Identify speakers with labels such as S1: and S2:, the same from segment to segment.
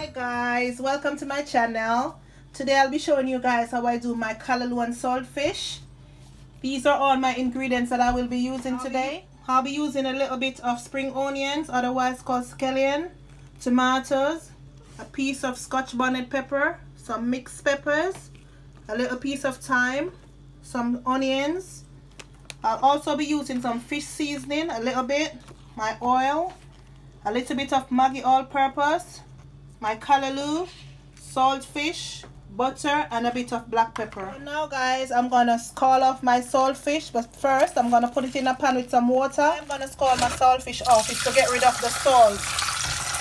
S1: Hi guys, welcome to my channel. Today I'll be showing you guys how I do my callaloo and saltfish. These are all my ingredients that I will be using today. I'll be using a little bit of spring onions, otherwise called scallion, tomatoes, a piece of Scotch bonnet pepper, some mixed peppers, a little piece of thyme, some onions. I'll also be using some fish seasoning, a little bit, my oil, a little bit of Maggi all-purpose, my callaloo, saltfish, butter, and a bit of black pepper. So now guys, I'm gonna scald off my saltfish, but first I'm gonna put it in a pan with some water. I'm gonna scald my saltfish off. It's to get rid of the salt.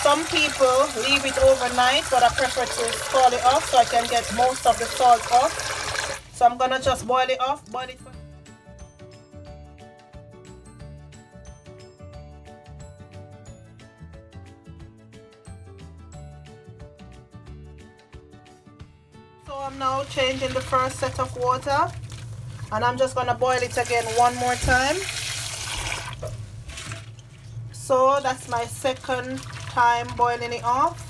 S1: Some people leave it overnight, but I prefer to scald it off so I can get most of the salt off. So I'm gonna just boil it off, boil it for So I'm now changing the first set of water, and I'm just gonna boil it again one more time. So that's my second time boiling it off.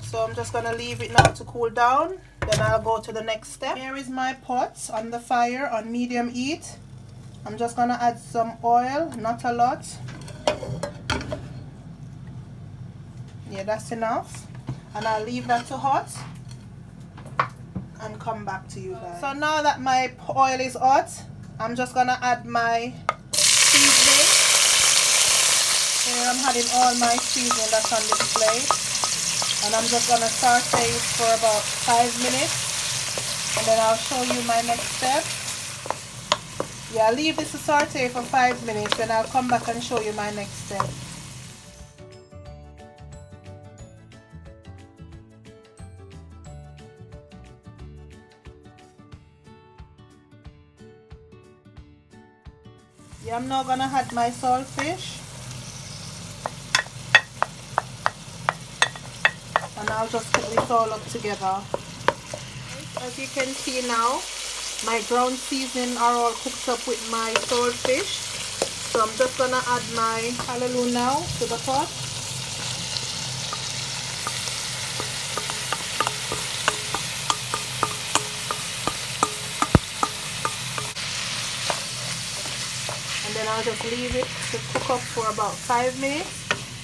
S1: So I'm just gonna leave it now to cool down, then I'll go to the next step. Here is my pot on the fire on medium heat. I'm just gonna add some oil, not a lot. Yeah, that's enough, and I'll leave that to hot and come back to you guys. So now that my oil is hot, I'm just gonna add my seasoning. Here I'm adding all my seasoning that's on this plate, and I'm just gonna saute it for about 5 minutes, and then I'll show you my next step. Yeah, I'll leave this to saute for 5 minutes, then I'll come back and show you my next step. Yeah, I'm now gonna add my saltfish, and I'll just put this all up together. As you can see now, my ground seasoning are all cooked up with my saltfish. So I'm just gonna add my callaloo now to the pot. And then I'll just leave it to cook up for about 5 minutes.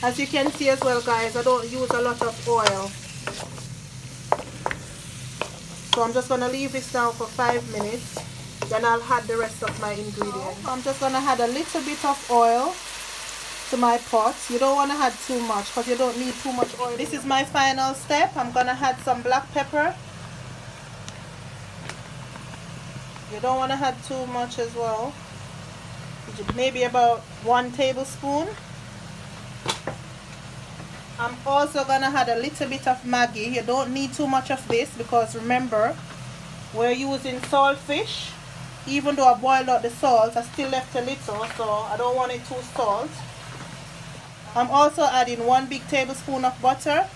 S1: As you can see as well guys, I don't use a lot of oil. So I'm just going to leave this now for 5 minutes. Then I'll add the rest of my ingredients. So I'm just going to add a little bit of oil to my pot. You don't want to add too much because you don't need too much oil. This is my final step. I'm going to add some black pepper. You don't want to add too much as well. Maybe about 1 tablespoon. I'm also gonna add a little bit of Maggi. You don't need too much of this because remember, we're using saltfish. Even though I boiled out the salt, I still left a little, so I don't want it too salt. I'm also adding 1 big tablespoon of butter.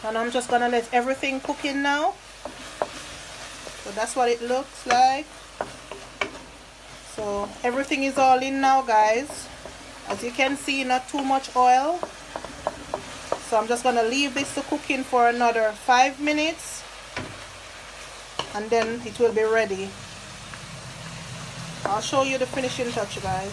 S1: And I'm just gonna let everything cook in now. So that's what it looks like. So everything is all in now guys. As you can see, not too much oil. So I'm just gonna leave this to cook in for another 5 minutes, and then it will be ready. I'll show you the finishing touch guys.